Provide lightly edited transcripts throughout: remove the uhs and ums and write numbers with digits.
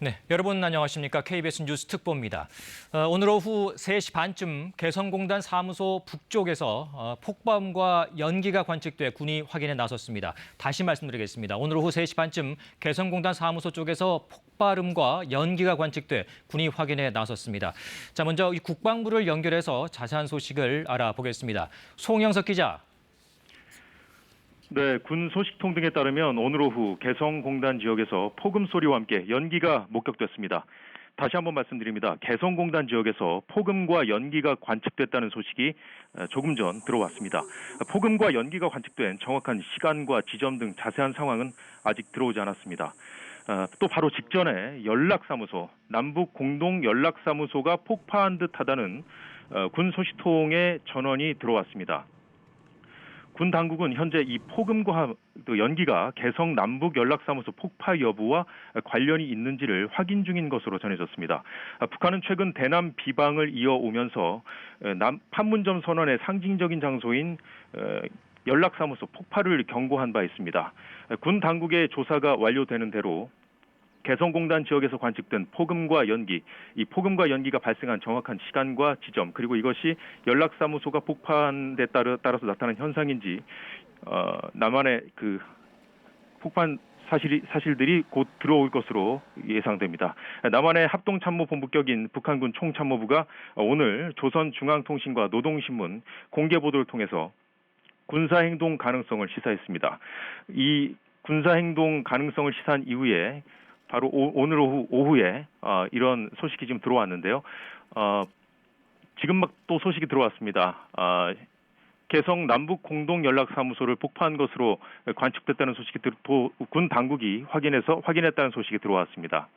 네, 여러분 안녕하십니까? KBS 뉴스 특보입니다. 오늘 오후 3시 반쯤 개성공단 사무소 북쪽에서 폭발음과 연기가 관측돼 군이 확인에 나섰습니다. 다시 말씀드리겠습니다. 오늘 오후 3시 반쯤 개성공단 사무소 쪽에서 폭발음과 연기가 관측돼 군이 확인에 나섰습니다. 자, 먼저 이 국방부를 연결해서 자세한 소식을 알아보겠습니다. 송영석 기자. 네, 군 소식통 등에 따르면 오늘 오후 개성공단 지역에서 폭음 소리와 함께 연기가 목격됐습니다. 다시 한번 말씀드립니다. 개성공단 지역에서 폭음과 연기가 관측됐다는 소식이 조금 전 들어왔습니다. 폭음과 연기가 관측된 정확한 시간과 지점 등 자세한 상황은 아직 들어오지 않았습니다. 또 바로 직전에 연락사무소, 남북 공동 연락사무소가 폭파한 듯하다는 군 소식통의 전원이 들어왔습니다. 군 당국은 현재 이 폭음과 연기가 개성 남북 연락사무소 폭파 여부와 관련이 있는지를 확인 중인 것으로 전해졌습니다. 북한은 최근 대남 비방을 이어오면서 판문점 선언의 상징적인 장소인 연락사무소 폭파를 경고한 바 있습니다. 군 당국의 조사가 완료되는 대로 개성공단 지역에서 관측된 폭음과 연기, 이 폭음과 연기가 발생한 정확한 시간과 지점, 그리고 이것이 연락사무소가 폭파한 데 따라서 나타난 현상인지 남한의 그 폭발 사실들이 곧 들어올 것으로 예상됩니다. 남한의 합동참모본부격인 북한군 총참모부가 오늘 조선중앙통신과 노동신문 공개 보도를 통해서 군사행동 가능성을 시사했습니다. 이 군사행동 가능성을 시사한 이후에 바로 오늘 오후에 이런 소식이 지금 들어왔는데요. 지금 막 또 소식이 들어왔습니다. 개성 남북 공동 연락사무소를 폭파한 것으로 관측됐다는 소식이 군 당국이 확인했다는 소식이 들어왔습니다.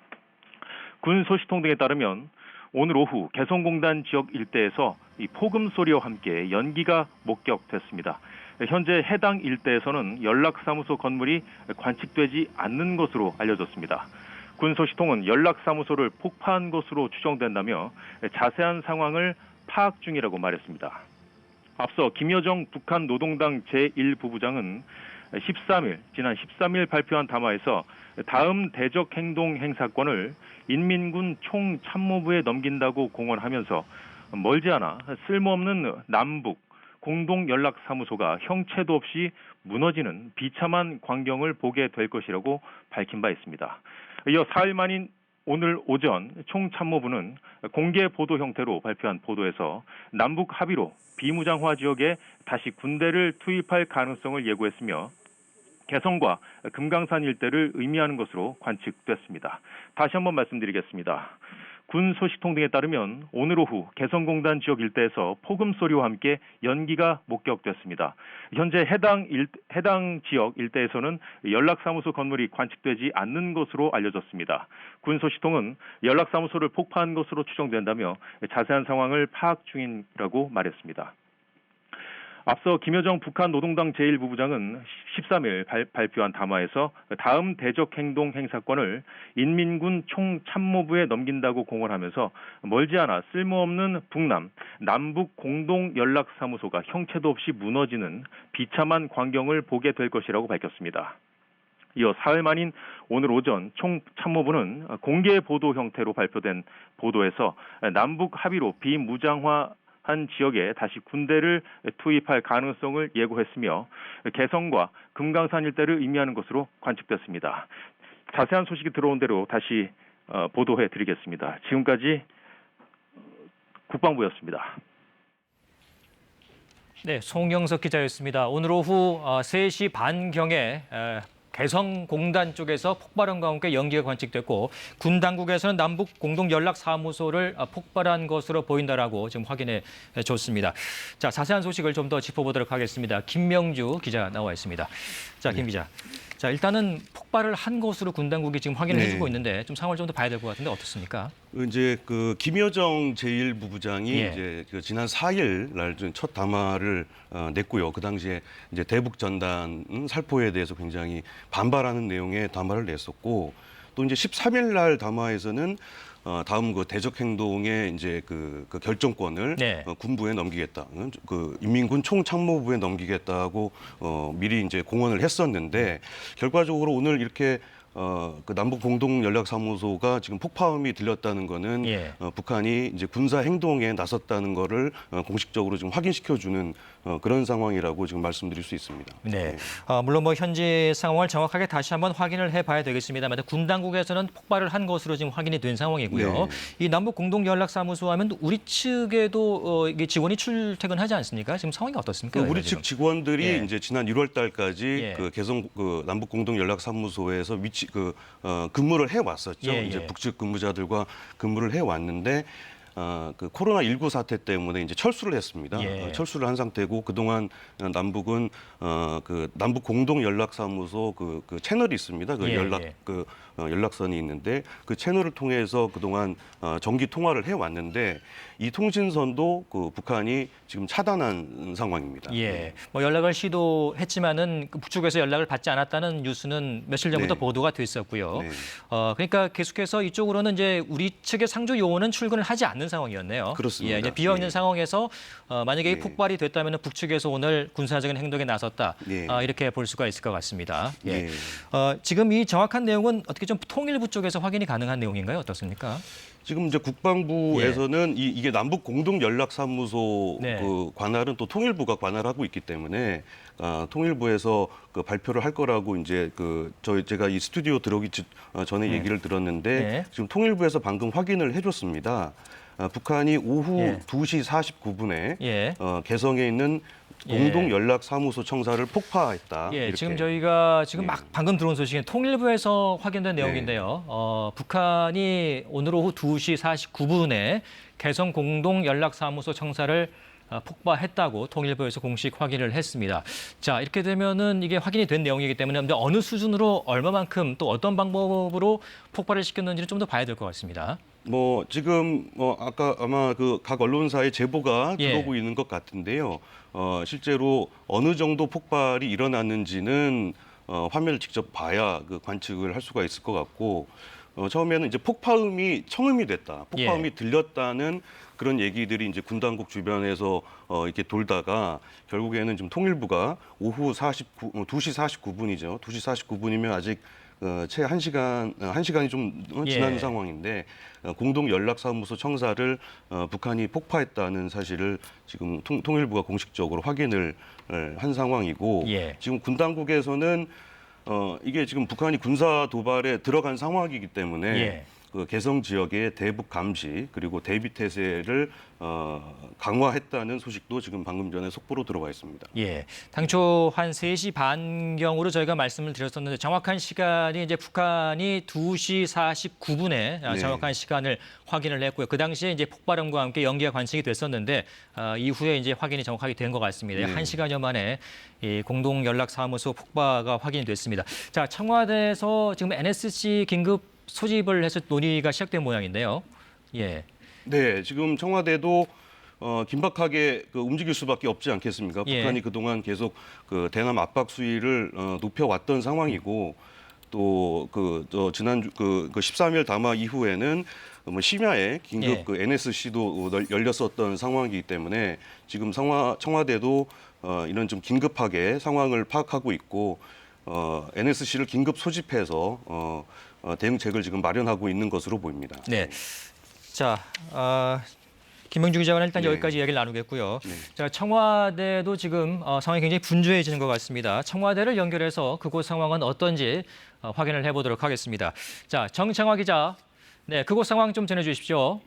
군 소식통 등에 따르면 오늘 오후 개성공단 지역 일대에서 이 폭음 소리와 함께 연기가 목격됐습니다. 현재 해당 일대에서는 연락사무소 건물이 관측되지 않는 것으로 알려졌습니다. 군 소식통은 연락사무소를 폭파한 것으로 추정된다며 자세한 상황을 파악 중이라고 말했습니다. 앞서 김여정 북한 노동당 제1부부장은 지난 13일 발표한 담화에서 다음 대적 행동 행사권을 인민군 총참모부에 넘긴다고 공언하면서 멀지 않아 쓸모없는 남북 공동연락사무소가 형체도 없이 무너지는 비참한 광경을 보게 될 것이라고 밝힌 바 있습니다. 이어 4일 만인 오늘 오전 총참모부는 공개 보도 형태로 발표한 보도에서 남북 합의로 비무장화 지역에 다시 군대를 투입할 가능성을 예고했으며 개성과 금강산 일대를 의미하는 것으로 관측됐습니다. 다시 한번 말씀드리겠습니다. 군 소식통 등에 따르면 오늘 오후 개성공단 지역 일대에서 폭음 소리와 함께 연기가 목격됐습니다. 현재 해당 지역 일대에서는 연락사무소 건물이 관측되지 않는 것으로 알려졌습니다. 군 소식통은 연락사무소를 폭파한 것으로 추정된다며 자세한 상황을 파악 중이라고 말했습니다. 앞서 김여정 북한 노동당 제1부부장은 13일 발표한 담화에서 다음 대적 행동 행사권을 인민군 총참모부에 넘긴다고 공언하면서 멀지 않아 쓸모없는 남북 공동연락사무소가 형체도 없이 무너지는 비참한 광경을 보게 될 것이라고 밝혔습니다. 이어 사흘 만인 오늘 오전 총참모부는 공개 보도 형태로 발표된 보도에서 남북 합의로 비무장화 한 지역에 다시 군대를 투입할 가능성을 예고했으며 개성과 금강산 일대를 의미하는 것으로 관측됐습니다. 자세한 소식이 들어온 대로 다시 보도해 드리겠습니다. 지금까지 국방부였습니다. 네, 송영석 기자였습니다. 오늘 오후 3시 반경에 개성공단 쪽에서 폭발음과 함께 연기가 관측됐고 군 당국에서는 남북 공동연락사무소를 폭발한 것으로 보인다라고 지금 확인해 줬습니다. 자, 자세한 소식을 좀 더 짚어보도록 하겠습니다. 김명주 기자 나와 있습니다. 자, 김 기자. 자, 일단은 폭발을 한 것으로 군 당국이 지금 확인을 해주고 있는데 좀 상황을 좀 더 봐야 될 것 같은데 어떻습니까? 이제 그 김여정 제1부부장이 이제 그 지난 4일 날 첫 담화를 냈고요. 그 당시에 이제 대북 전단 살포에 대해서 굉장히 반발하는 내용의 담화를 냈었고 또 이제 13일 날 담화에서는 다음 그 대적 행동의 이제 그 결정권을 군부에 넘기겠다, 그 인민군 총참모부에 넘기겠다고 미리 이제 공언을 했었는데 결과적으로 오늘 이렇게 그 남북 공동 연락사무소가 지금 폭파음이 들렸다는 거는 예. 북한이 이제 군사 행동에 나섰다는 거를 공식적으로 지금 확인시켜주는 그런 상황이라고 지금 말씀드릴 수 있습니다. 네. 물론 뭐 현재 상황을 정확하게 다시 한번 확인을 해봐야 되겠습니다만 군 당국에서는 폭발을 한 것으로 지금 확인이 된 상황이고요. 네. 이 남북 공동 연락사무소 하면 우리 측에도 이게 직원이 출퇴근하지 않습니까? 지금 상황이 어떻습니까? 우리 지금? 측 직원들이 예. 이제 지난 1월 달까지 예. 그 남북 공동 연락사무소에서 근무를 해 왔었죠. 예, 이제 예. 북측 근무자들과 근무를 해 왔는데 그 코로나19 사태 때문에 이제 철수를 했습니다. 예. 철수를 한 상태고 그동안 남북은 그 남북 공동 연락사무소 그 채널이 있습니다. 그 예, 연락 예. 연락선이 있는데 그 채널을 통해서 그동안 정기 통화를 해 왔는데 이 통신선도 그 북한이 지금 차단한 상황입니다. 예, 뭐 연락을 시도했지만은 그 북측에서 연락을 받지 않았다는 뉴스는 며칠 전부터 네. 보도가 됐었고요. 네. 그러니까 계속해서 이쪽으로는 이제 우리 측의 상주 요원은 출근을 하지 않는 상황이었네요. 그렇습니다. 예, 이제 비어 있는 예. 상황에서 만약에 이 예. 폭발이 됐다면 북측에서 오늘 군사적인 행동에 나섰다. 예. 이렇게 볼 수가 있을 것 같습니다. 예. 예. 지금 이 정확한 내용은 어떻게 좀 통일부 쪽에서 확인이 가능한 내용인가요? 어떻습니까? 지금 이제 국방부에서는 이게 남북 공동 연락사무소 네. 그 관할은 또 통일부가 관할하고 있기 때문에 통일부에서 그 발표를 할 거라고 이제 제가 이 스튜디오 들어오기 전에 얘기를 들었는데 네. 지금 통일부에서 방금 확인을 해줬습니다. 북한이 오후 예. 2시 49분에 예. 개성에 있는 공동 연락사무소 청사를 폭파했다. 예, 이렇게. 지금 저희가 지금 예. 막 방금 들어온 소식은 통일부에서 확인된 내용인데요. 북한이 오늘 오후 2시 49분에 개성 공동 연락사무소 청사를 폭파했다고 통일부에서 공식 확인을 했습니다. 자, 이렇게 되면은 이게 확인이 된 내용이기 때문에 어느 수준으로 얼마만큼 또 어떤 방법으로 폭발을 시켰는지는 좀 더 봐야 될 것 같습니다. 지금 아까 아마 그 각 언론사의 제보가 예. 들어오고 있는 것 같은데요. 실제로 어느 정도 폭발이 일어났는지는 화면을 직접 봐야 그 관측을 할 수가 있을 것 같고 처음에는 이제 폭파음이 청음이 됐다, 폭파음이 예. 들렸다는 그런 얘기들이 이제 군 당국 주변에서 이렇게 돌다가 결국에는 지금 통일부가 오후 2시 49분이죠. 2시 49분이면 아직 채 1시간이 좀 지난 예. 상황인데 공동 연락사무소 청사를 북한이 폭파했다는 사실을 지금 통일부가 공식적으로 확인을 한 상황이고 예. 지금 군 당국에서는 이게 지금 북한이 군사 도발에 들어간 상황이기 때문에 예. 그 개성 지역의 대북 감시 그리고 대비 태세를 강화했다는 소식도 지금 방금 전에 속보로 들어와 있습니다. 예, 당초 한 3시 반경으로 저희가 말씀을 드렸었는데 정확한 시간이 이제 북한이 2시 49분에 네. 정확한 시간을 확인을 했고요. 그 당시에 이제 폭발음과 함께 연기가 관측이 됐었는데 이후에 이제 확인이 정확하게 된 것 같습니다. 네. 1시간여 만에 이 공동 연락 사무소 폭파가 확인이 됐습니다. 자, 청와대에서 지금 NSC 긴급 소집을 해서 논의가 시작된 모양인데요. 예. 네, 지금 청와대도 긴박하게 움직일 수밖에 없지 않겠습니까? 예. 북한이 그동안 계속 그 대남 압박 수위를 높여왔던 상황이고 또 지난주 13일 담화 이후에는 심야에 긴급 예. NSC도 열렸었던 상황이기 때문에 지금 청와대도 이런 좀 긴급하게 상황을 파악하고 있고 NSC를 긴급 소집해서 대응책을 지금 마련하고 있는 것으로 보입니다. 네. 자, 김명주 기자와는 일단 네. 여기까지 이야기를 나누겠고요. 네. 자, 청와대도 지금 상황이 굉장히 분주해지는 것 같습니다. 청와대를 연결해서 그곳 상황은 어떤지 확인을 해보도록 하겠습니다. 자, 정창화 기자, 네, 그곳 상황 좀 전해주십시오.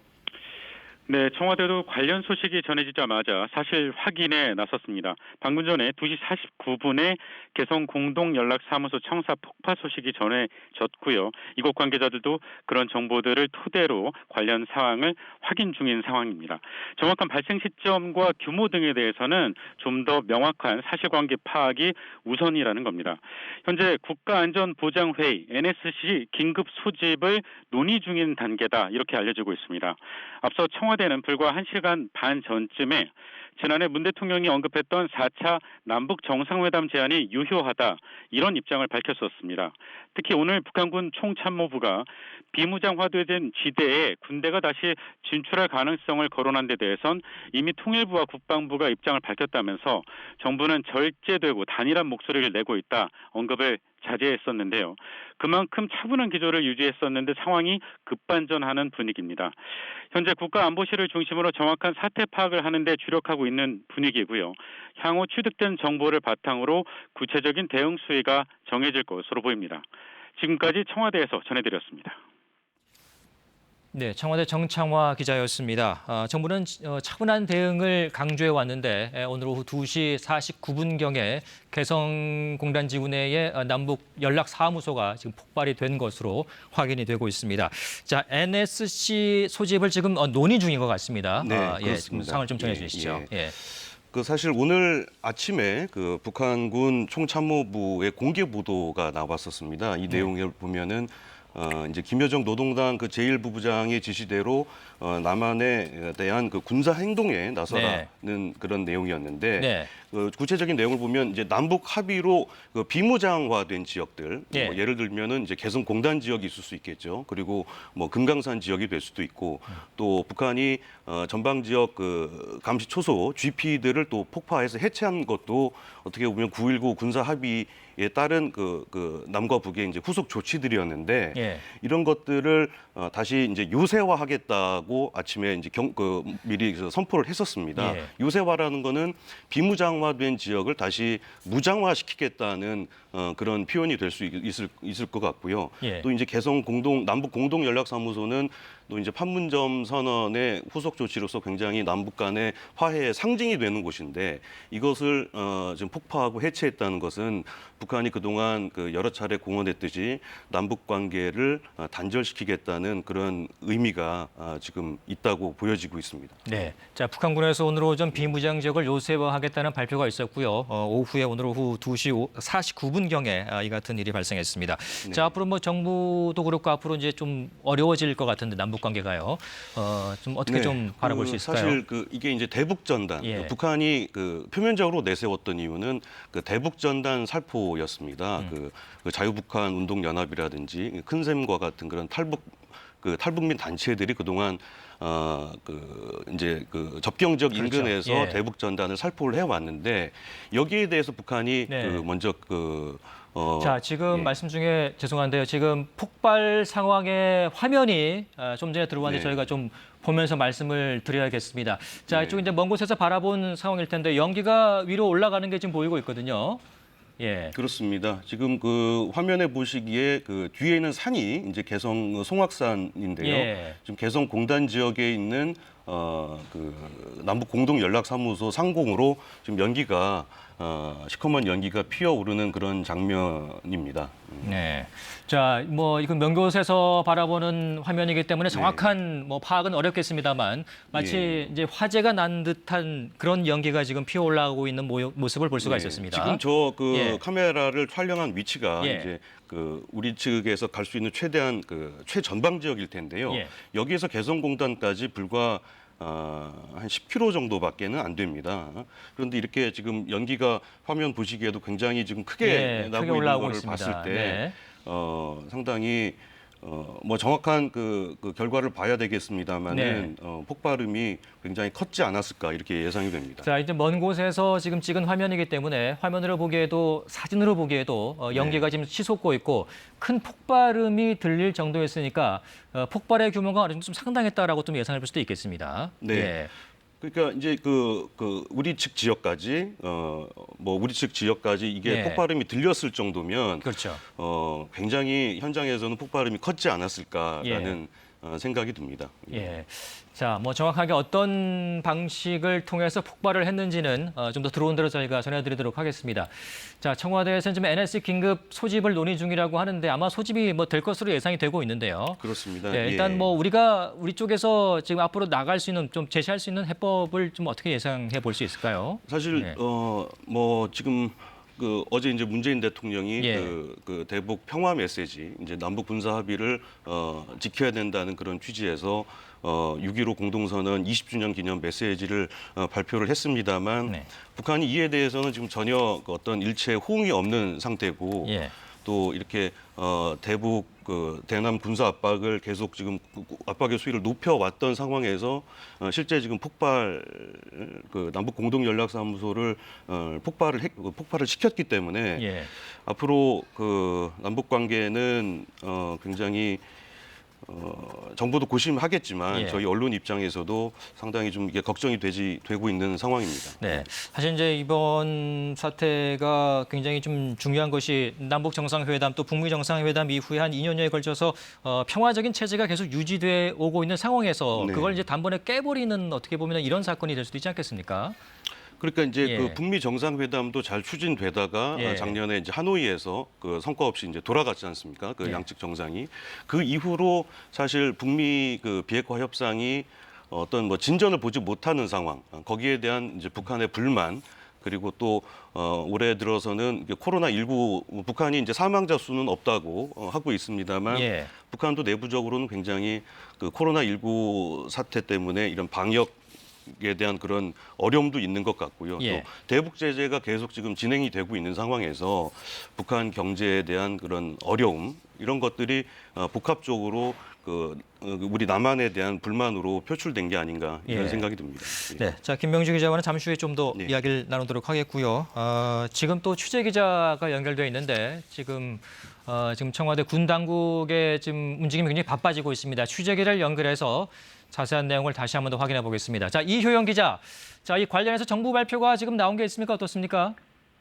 네, 청와대도 관련 소식이 전해지자마자 사실 확인에 나섰습니다. 방금 전에 2시 49분에 개성 공동연락사무소 청사 폭파 소식이 전해졌고요. 이곳 관계자들도 그런 정보들을 토대로 관련 상황을 확인 중인 상황입니다. 정확한 발생 시점과 규모 등에 대해서는 좀 더 명확한 사실관계 파악이 우선이라는 겁니다. 현재 국가안전보장회의 NSC 긴급 소집을 논의 중인 단계다 이렇게 알려지고 있습니다. 앞서 청와대는 불과 1시간 반 전쯤에 지난해 문 대통령이 언급했던 4차 남북 정상회담 제안이 유효하다 이런 입장을 밝혔었습니다. 특히 오늘 북한군 총참모부가 비무장화된 지대에 군대가 다시 진출할 가능성을 거론한 데 대해선 이미 통일부와 국방부가 입장을 밝혔다면서 정부는 절제되고 단일한 목소리를 내고 있다 언급을 자제했었는데요. 그만큼 차분한 기조를 유지했었는데 상황이 급반전하는 분위기입니다. 현재 국가안보실을 중심으로 정확한 사태 파악을 하는 데 주력하고 있는 분위기고요. 향후 취득된 정보를 바탕으로 구체적인 대응 수위가 정해질 것으로 보입니다. 지금까지 청와대에서 전해드렸습니다. 네, 청와대 정창화 기자였습니다. 정부는 차분한 대응을 강조해 왔는데 오늘 오후 2시 49분경에 개성공단 지구 내에 남북 연락 사무소가 지금 폭발이 된 것으로 확인이 되고 있습니다. 자, NSC 소집을 지금 논의 중인 것 같습니다. 네, 예, 그렇습니다. 상황을 좀 전해주시죠. 예. 그 사실 오늘 아침에 그 북한군 총참모부의 공개 보도가 나왔었습니다. 이 내용을 보면은 이제 김여정 노동당 그 제1부부장의 지시대로 남한에 대한 그 군사 행동에 나서라는 그런 내용이었는데 네. 그 구체적인 내용을 보면 이제 남북 합의로 그 비무장화된 지역들, 예. 뭐 예를 들면은 이제 개성 공단 지역이 있을 수 있겠죠. 그리고 뭐 금강산 지역이 될 수도 있고 또 북한이 전방 지역 그 감시 초소 GP들을 또 폭파해서 해체한 것도 어떻게 보면 9.19 군사 합의에 따른 그 남과 북의 이제 후속 조치들이었는데 예. 이런 것들을 다시 이제 요새화하겠다고 아침에 이제 미리 선포를 했었습니다. 예. 요새화라는 거는 비무장화된 지역을 다시 무장화시키겠다는 그런 표현이 될 수 있을 것 같고요. 예. 또 이제 남북 공동 연락사무소는 또 이제 판문점 선언의 후속 조치로서 굉장히 남북 간의 화해의 상징이 되는 곳인데 이것을 지금 폭파하고 해체했다는 것은 북한이 그동안 그 여러 차례 공언했듯이 남북 관계를 단절시키겠다는 그런 의미가 지금 있다고 보여지고 있습니다. 네, 자 북한군에서 오늘 오전 비무장 지역을 요새화하겠다는 발표가 있었고요. 오후에 오늘 오후 2시 49분경에 이 같은 일이 발생했습니다. 네. 자 앞으로 뭐 정부도 그렇고 앞으로 이제 좀 어려워질 것 같은데 남북 관계가요. 좀 어떻게 네, 좀 바라볼 수 있을까요? 사실 이게 이제 대북 전단, 예. 북한이 그 표면적으로 내세웠던 이유는 그 대북 전단 살포였습니다. 그 자유북한 운동연합이라든지 큰샘과 같은 그런 탈북민 단체들이 그동안 이제 그 접경 지역 그렇죠. 인근에서 예. 대북 전단을 살포를 해왔는데 여기에 대해서 북한이 네. 먼저 자, 지금 예. 말씀 중에 죄송한데요. 지금 폭발 상황의 화면이 좀 전에 들어왔는데 네. 저희가 좀 보면서 말씀을 드려야겠습니다. 자, 네. 이쪽 이제 먼 곳에서 바라본 상황일 텐데 연기가 위로 올라가는 게 지금 보이고 있거든요. 예. 그렇습니다. 지금 그 화면에 보시기에 그 뒤에 있는 산이 이제 개성 송악산인데요. 예. 지금 개성 공단 지역에 있는 그 남북 공동 연락사무소 상공으로 지금 시커먼 연기가 피어오르는 그런 장면입니다. 네. 자, 뭐 이건 먼 곳에서 바라보는 화면이기 때문에 정확한 뭐 파악은 어렵겠습니다만 마치 예. 이제 화재가 난 듯한 그런 연기가 지금 피어 올라오고 있는 모습을 볼 수가 네, 있었습니다. 지금 저 예. 카메라를 촬영한 위치가 예. 이제 우리 측에서 갈 수 있는 최대한 최전방 지역일 텐데요. 예. 여기에서 개성공단까지 불과 한 10km 정도밖에는 안 됩니다. 그런데 이렇게 지금 연기가 화면 보시기에도 굉장히 지금 크게 예, 나고 크게 있는 올라오고 거를 있습니다. 봤을 때 네. 상당히 뭐 정확한 그 결과를 봐야 되겠습니다만은 폭발음이 굉장히 컸지 않았을까 이렇게 예상이 됩니다. 자, 이제 먼 곳에서 지금 찍은 화면이기 때문에 화면으로 보기에도 사진으로 보기에도 연기가 지금 치솟고 있고 큰 폭발음이 들릴 정도였으니까 폭발의 규모가 어느 정도 좀 상당했다라고 좀 예상해 볼 수도 있겠습니다. 네. 예. 그러니까 이제 우리 측 지역까지 우리 측 지역까지 이게 네. 폭발음이 들렸을 정도면 그렇죠. 굉장히 현장에서는 폭발음이 컸지 않았을까라는 생각이 듭니다. 예. 자, 뭐 정확하게 어떤 방식을 통해서 폭발을 했는지는 좀 더 들어온 대로 저희가 전해드리도록 하겠습니다. 자, 청와대에서는 지금 NSC 긴급 소집을 논의 중이라고 하는데 아마 소집이 뭐 될 것으로 예상이 되고 있는데요. 그렇습니다. 예, 일단 뭐 우리 쪽에서 지금 앞으로 나갈 수 있는 좀 제시할 수 있는 해법을 좀 어떻게 예상해 볼 수 있을까요? 사실 네. 지금 어제 이제 문재인 대통령이 예. 그 대북 평화 메시지 이제 남북 군사 합의를 지켜야 된다는 그런 취지에서 6.15 공동선언 20주년 기념 메시지를 발표를 했습니다만 네. 북한이 이에 대해서는 지금 전혀 어떤 일체 호응이 없는 상태고 예. 또 이렇게 대북 대남 군사 압박을 계속 지금 압박의 수위를 높여왔던 상황에서 실제 지금 남북 공동 연락사무소를 폭발을 시켰기 때문에 예. 앞으로 남북 관계는 굉장히 정부도 고심하겠지만 예. 저희 언론 입장에서도 상당히 좀 이게 걱정이 되고 있는 상황입니다. 네, 사실 이제 이번 사태가 굉장히 좀 중요한 것이 남북 정상회담 또 북미 정상회담 이후에 한 2년여에 걸쳐서 평화적인 체제가 계속 유지돼 오고 있는 상황에서 네. 그걸 이제 단번에 깨버리는 어떻게 보면 이런 사건이 될 수도 있지 않겠습니까? 그러니까 이제 예. 북미 정상회담도 잘 추진되다가 예. 작년에 이제 하노이에서 성과 없이 이제 돌아갔지 않습니까? 예. 양측 정상이 그 이후로 사실 북미 비핵화 협상이 어떤 진전을 보지 못하는 상황, 거기에 대한 이제 북한의 불만 그리고 또 올해 들어서는 코로나19 북한이 이제 사망자 수는 없다고 하고 있습니다만 예. 북한도 내부적으로는 굉장히 코로나19 사태 때문에 이런 방역에 대한 그런 어려움도 있는 것 같고요. 예. 또 대북 제재가 계속 지금 진행이 되고 있는 상황에서 북한 경제에 대한 그런 어려움 이런 것들이 복합적으로 우리 남한에 대한 불만으로 표출된 게 아닌가 이런 예. 생각이 듭니다. 예. 네, 자 김명주 기자와는 잠시 후에 좀 더 네. 이야기를 나누도록 하겠고요. 지금 또 취재 기자가 연결되어 있는데 지금 청와대 군 당국의 지금 움직임이 굉장히 바빠지고 있습니다. 취재 기자를 연결해서 자세한 내용을 다시 한번 더 확인해 보겠습니다. 자 이효영 기자, 자 이 관련해서 정부 발표가 지금 나온 게 있습니까? 어떻습니까?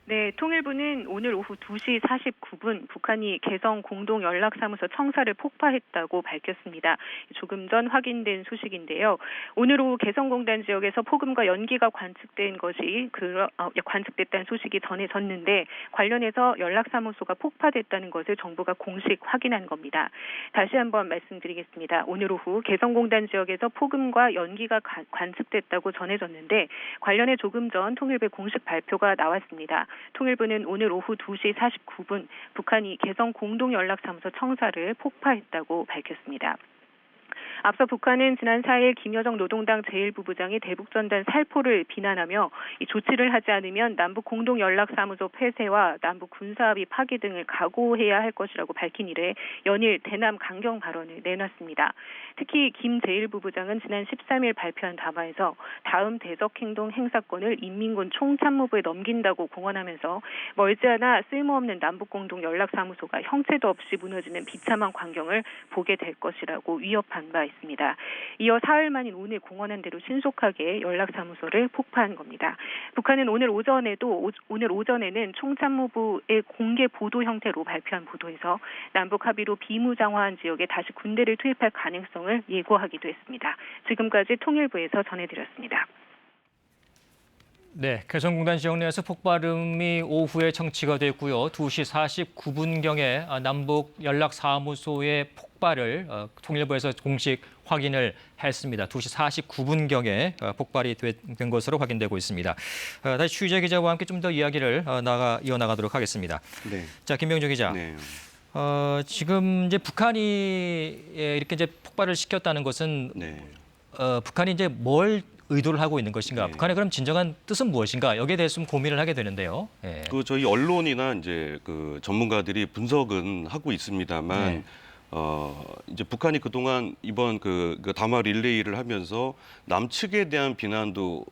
네, 통일부는 오늘 오후 2시 49분 북한이 개성 공동연락사무소 청사를 폭파했다고 밝혔습니다. 조금 전 확인된 소식인데요. 오늘 오후 개성공단 지역에서 폭음과 연기가 관측된 것이 관측됐다는 소식이 전해졌는데 관련해서 연락사무소가 폭파됐다는 것을 정부가 공식 확인한 겁니다. 다시 한번 말씀드리겠습니다. 오늘 오후 개성공단 지역에서 폭음과 연기가 관측됐다고 전해졌는데 관련해 조금 전 통일부의 공식 발표가 나왔습니다. 통일부는 오늘 오후 2시 49분 북한이 개성 공동연락사무소 청사를 폭파했다고 밝혔습니다. 앞서 북한은 지난 4일 김여정 노동당 제1부부장이 대북전단 살포를 비난하며 이 조치를 하지 않으면 남북 공동연락사무소 폐쇄와 남북 군사합의 파기 등을 각오해야 할 것이라고 밝힌 이래 연일 대남 강경 발언을 내놨습니다. 특히 김 제1부부장은 지난 13일 발표한 담화에서 다음 대적행동 행사권을 인민군 총참모부에 넘긴다고 공언하면서 멀지않아 쓸모없는 남북 공동연락사무소가 형체도 없이 무너지는 비참한 광경을 보게 될 것이라고 위협한 바 있습니다. 이어 사흘 만인 오늘 공언한 대로 신속하게 연락사무소를 폭파한 겁니다. 북한은 오늘 오전에는 총참모부의 공개 보도 형태로 발표한 보도에서 남북 합의로 비무장화한 지역에 다시 군대를 투입할 가능성을 예고하기도 했습니다. 지금까지 통일부에서 전해드렸습니다. 네, 개성공단 지역 내에서 폭발음이 오후에 청취가 됐고요. 2시 49분경에 남북 연락사무소의 폭발을 통일부에서 공식 확인을 했습니다. 2시 49분경에 폭발이 된 것으로 확인되고 있습니다. 다시 취재 기자와 함께 좀 더 이야기를 이어나가도록 하겠습니다. 네. 자, 김명주 기자. 네. 지금 이제 북한이 이렇게 이제 폭발을 시켰다는 것은 네. 북한이 이제 뭘 의도를 하고 있는 것인가? 네. 북한의 그럼 진정한 뜻은 무엇인가? 여기에 대해서 좀 고민을 하게 되는데요. 예. 저희 언론이나 이제 전문가들이 분석은 하고 있습니다만 네. 이제 북한이 그동안 이번 담화 릴레이를 하면서 남측에 대한 비난도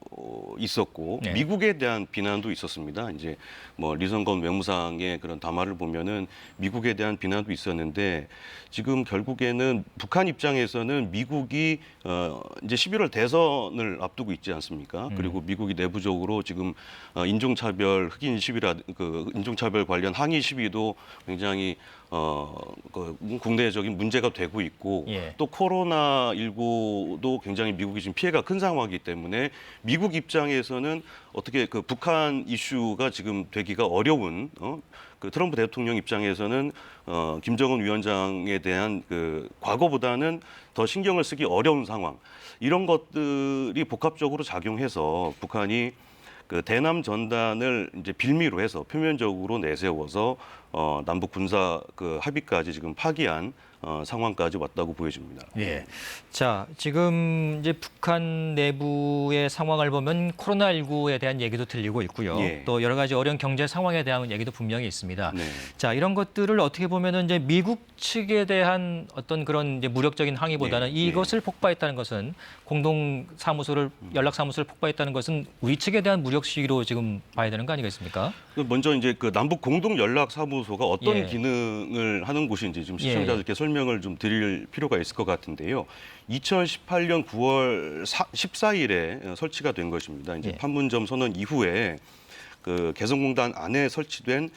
있었고 네. 미국에 대한 비난도 있었습니다. 이제 리성건 외무상의 그런 담화를 보면은 미국에 대한 비난도 있었는데 지금 결국에는 북한 입장에서는 미국이 이제 11월 대선을 앞두고 있지 않습니까? 그리고 미국이 내부적으로 지금 인종차별 흑인 시위라 인종차별 관련 항의 시위도 굉장히 국내적인 문제가 되고 있고 예. 또 코로나19도 굉장히 미국이 지금 피해가 큰 상황이기 때문에 미국 입장에서는 어떻게 북한 이슈가 지금 되기가 어려운 트럼프 대통령 입장에서는 김정은 위원장에 대한 과거보다는 더 신경을 쓰기 어려운 상황 이런 것들이 복합적으로 작용해서 북한이 대남 전단을 이제 빌미로 해서 표면적으로 내세워서 남북 군사 그 합의까지 지금 파기한 상황까지 왔다고 보여집니다. 예. 자, 지금 이제 북한 내부의 상황을 보면 코로나19에 대한 얘기도 들리고 있고요. 예. 또 여러 가지 어려운 경제 상황에 대한 얘기도 분명히 있습니다. 네. 자, 이런 것들을 어떻게 보면은 이제 미국 측에 대한 어떤 그런 이제 무력적인 항의보다는 네. 이것을 폭파했다는 것은 공동 사무소를 연락 사무소를 폭파했다는 것은 우리 측에 대한 무력 시위로 지금 봐야 되는 거 아니겠습니까? 먼저 이제 그 남북 공동 연락 사무소가 어떤 예. 기능을 하는 곳인지 좀 예. 시청자들께 설명을 좀 드릴 필요가 있을 것 같은데요. 2018년 9월 14일에 설치가 된 것입니다. 이제 예. 판문점 선언 이후에 그 개성공단 안에 설치된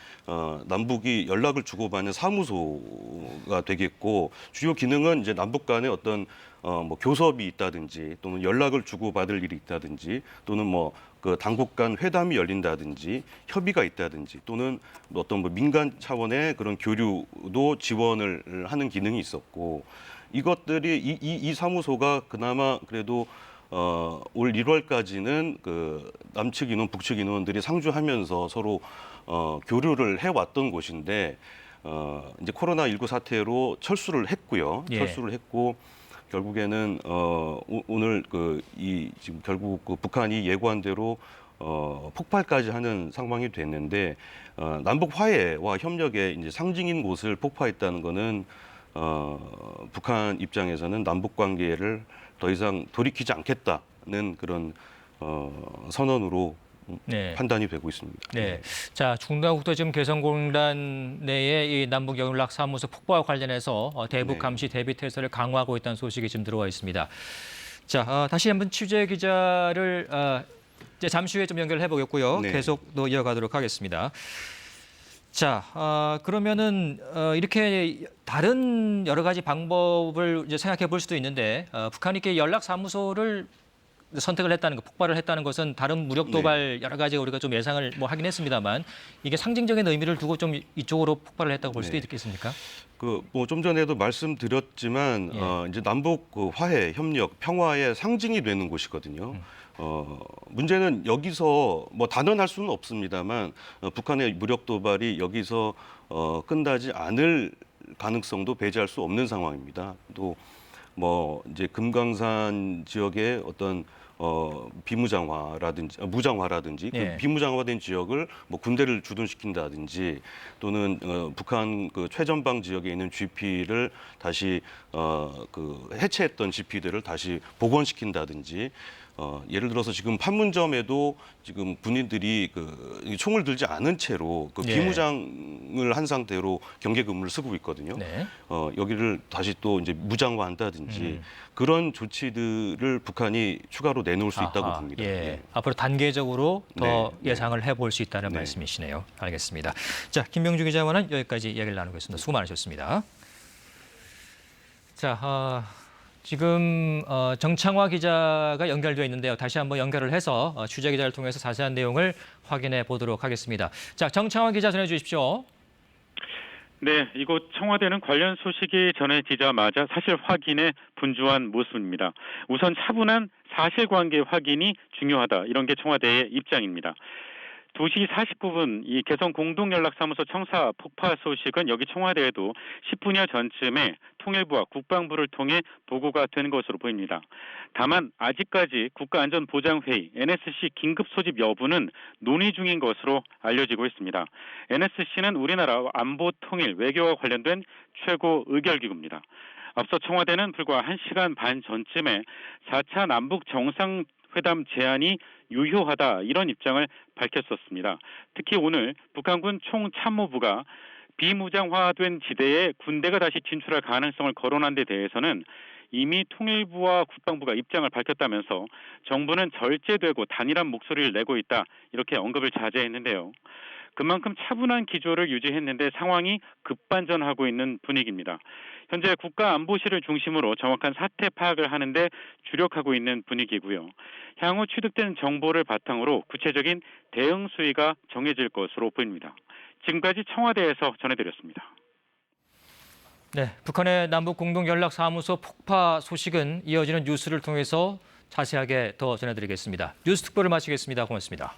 남북이 연락을 주고받는 사무소가 되겠고, 주요 기능은 이제 남북 간의 어떤 뭐 교섭이 있다든지 또는 연락을 주고받을 일이 있다든지 또는 뭐 그 당국 간 회담이 열린다든지 협의가 있다든지 또는 어떤 뭐 민간 차원의 그런 교류도 지원을 하는 기능이 있었고, 이것들이 이 사무소가 그나마 그래도 올 1월까지는 그 남측 인원, 북측 인원들이 상주하면서 서로 교류를 해왔던 곳인데 이제 코로나19 사태로 철수를 했고요. 예. 철수를 했고 결국에는 오늘 지금 결국 그 북한이 예고한 대로 폭발까지 하는 상황이 됐는데 남북 화해와 협력의 이제 상징인 곳을 폭파했다는 것은 북한 입장에서는 남북 관계를 더 이상 돌이키지 않겠다는 그런 선언으로 네. 판단이 되고 있습니다. 네. 자, 중당국도 지금 개성공단 내에 이 남북 연락 사무소 폭파와 관련해서 대북 네. 감시 대비 태세를 강화하고 있다는 소식이 지금 들어와 있습니다. 자, 다시 한번 취재 기자를 이제 잠시 후에 좀 연결해 보겠고요. 네. 계속 또 이어가도록 하겠습니다. 자, 그러면은 이렇게 다른 여러 가지 방법을 이제 생각해 볼 수도 있는데 북한이 이렇게 연락 사무소를 선택을 했다는 것, 폭발을 했다는 것은 다른 무력 도발 여러 가지 우리가 좀 예상을 뭐 하긴 했습니다만 이게 상징적인 의미를 두고 좀 이쪽으로 폭발을 했다고 볼 수도 네. 있겠습니까? 그 뭐 좀 전에도 말씀드렸지만 예. 이제 남북 그 화해, 협력, 평화의 상징이 되는 곳이거든요. 문제는 여기서 뭐 단언할 수는 없습니다만 북한의 무력 도발이 여기서 끝나지 않을 가능성도 배제할 수 없는 상황입니다. 또 뭐 이제 금강산 지역의 어떤 비무장화라든지 무장화라든지 예. 그 비무장화된 지역을 뭐 군대를 주둔시킨다든지 또는 북한 그 최전방 지역에 있는 GP를 다시 그 해체했던 GP들을 다시 복원시킨다든지 예를 들어서 지금 판문점에도 지금 군인들이 그 총을 들지 않은 채로 그 예. 비무장을 한 상태로 경계 근무를 쓰고 있거든요. 네. 여기를 다시 또 이제 무장화한다든지 그런 조치들을 북한이 추가로 내놓을 수 있다고 아하, 봅니다. 예. 예. 앞으로 단계적으로 더 네, 예상을 해볼 수 있다는 네. 말씀이시네요. 알겠습니다. 자, 김명주 기자와는 여기까지 이야기를 나누겠습니다. 수고 많으셨습니다. 자, 지금 정창화 기자가 연결되어 있는데요. 다시 한번 연결을 해서 취재 기자를 통해서 자세한 내용을 확인해 보도록 하겠습니다. 자, 정창화 기자 전해 주십시오. 네, 이곳 청와대는 관련 소식이 전해지자마자 사실 확인에 분주한 모습입니다. 우선 차분한 사실관계 확인이 중요하다. 이런 게 청와대의 입장입니다. 2시 49분 이 개성 공동연락사무소 청사 폭파 소식은 여기 청와대에도 10분여 전쯤에 통일부와 국방부를 통해 보고가 된 것으로 보입니다. 다만 아직까지 국가안전보장회의 NSC 긴급 소집 여부는 논의 중인 것으로 알려지고 있습니다. NSC는 우리나라 안보 통일 외교와 관련된 최고 의결기구입니다. 앞서 청와대는 불과 1시간 반 전쯤에 4차 남북 정상회담 제안이 유효하다 이런 입장을 밝혔었습니다. 특히 오늘 북한군 총참모부가 비무장화된 지대에 군대가 다시 진출할 가능성을 거론한 데 대해서는 이미 통일부와 국방부가 입장을 밝혔다면서 정부는 절제되고 단일한 목소리를 내고 있다 이렇게 언급을 자제했는데요. 그만큼 차분한 기조를 유지했는데 상황이 급반전하고 있는 분위기입니다. 현재 국가안보실을 중심으로 정확한 사태 파악을 하는데 주력하고 있는 분위기고요. 향후 취득된 정보를 바탕으로 구체적인 대응 수위가 정해질 것으로 보입니다. 지금까지 청와대에서 전해드렸습니다. 네, 북한의 남북 공동연락사무소 폭파 소식은 이어지는 뉴스를 통해서 자세하게 더 전해드리겠습니다. 뉴스 특보를 마치겠습니다. 고맙습니다.